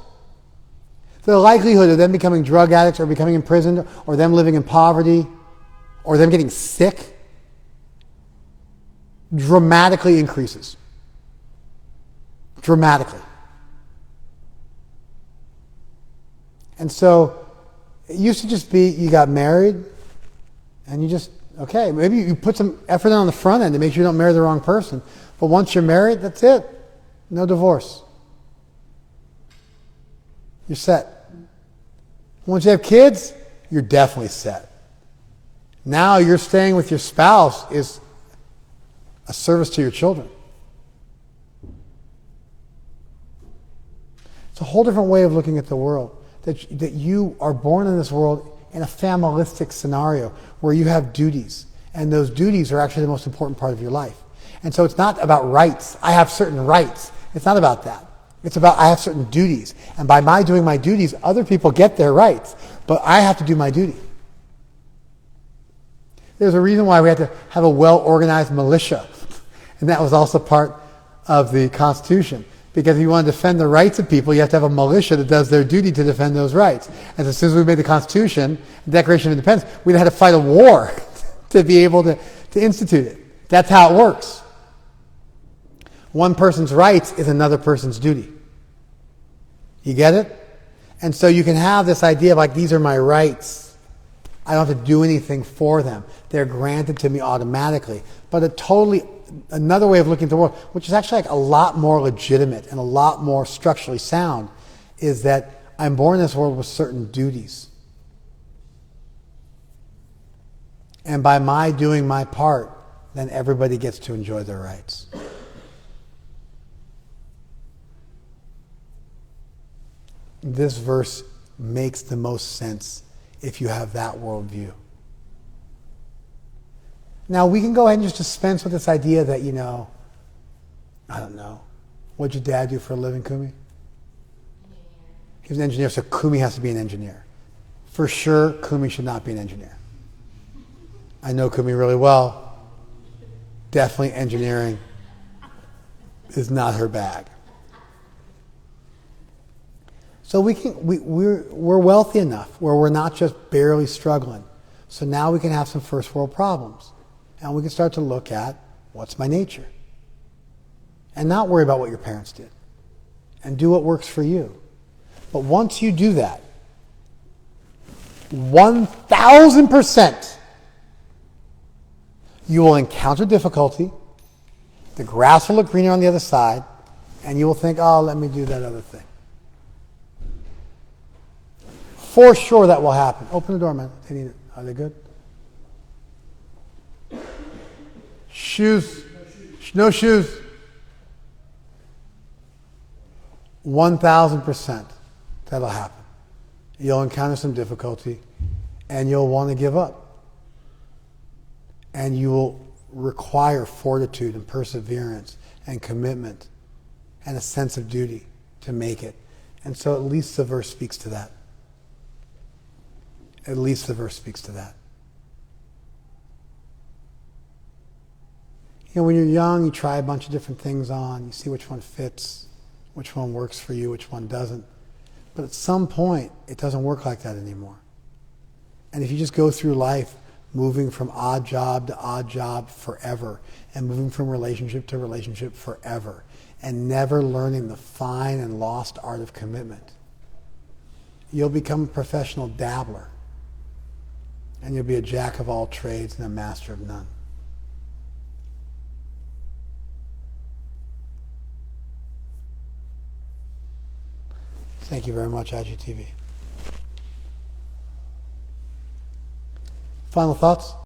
Speaker 1: The likelihood of them becoming drug addicts or becoming imprisoned or them living in poverty or them getting sick dramatically increases. Dramatically. And so it used to just be you got married and you just, okay, maybe you put some effort on the front end to make sure you don't marry the wrong person. But once you're married, that's it. No divorce. You're set. Once you have kids, you're definitely set. Now you're staying with your spouse is a service to your children. It's a whole different way of looking at the world. That you are born in this world in a familistic scenario where you have duties. And those duties are actually the most important part of your life. And so it's not about rights. I have certain rights. It's not about that. It's about I have certain duties. And by my doing my duties, other people get their rights. But I have to do my duty. There's a reason why we had to have a well-organized militia. And that was also part of the Constitution. Because if you want to defend the rights of people, you have to have a militia that does their duty to defend those rights. And as soon as we made the Constitution, the Declaration of Independence, we'd had to fight a war to be able to institute it. That's how it works. One person's rights is another person's duty. You get it? And so you can have this idea of these are my rights. I don't have to do anything for them. They're granted to me automatically. But another way of looking at the world, which is actually a lot more legitimate and a lot more structurally sound, is that I'm born in this world with certain duties. And by my doing my part, then everybody gets to enjoy their rights. This verse makes the most sense if you have that worldview. Now, we can go ahead and just dispense with this idea that, I don't know. What'd your dad do for a living, Kumi? He was an engineer, so Kumi has to be an engineer. For sure, Kumi should not be an engineer. I know Kumi really well. Definitely engineering. is not her bag. So we're wealthy enough where we're not just barely struggling. So now we can have some first world problems. And we can start to look at what's my nature. And not worry about what your parents did. And do what works for you. But once you do that, 1,000%, you will encounter difficulty, the grass will look greener on the other side, and you will think, oh, let me do that other thing. For sure that will happen. Open the door, man. They need it. Are they good? Shoes. No shoes. 1,000% that'll happen. You'll encounter some difficulty and you'll want to give up. And you will require fortitude and perseverance and commitment and a sense of duty to make it. And so at least the verse speaks to that. At least the verse speaks to that. You know, when you're young, you try a bunch of different things on. You see which one fits, which one works for you, which one doesn't. But at some point, it doesn't work like that anymore. And if you just go through life moving from odd job to odd job forever, and moving from relationship to relationship forever, and never learning the fine and lost art of commitment, you'll become a professional dabbler. And you'll be a jack of all trades and a master of none. Thank you very much, IGTV. Final thoughts?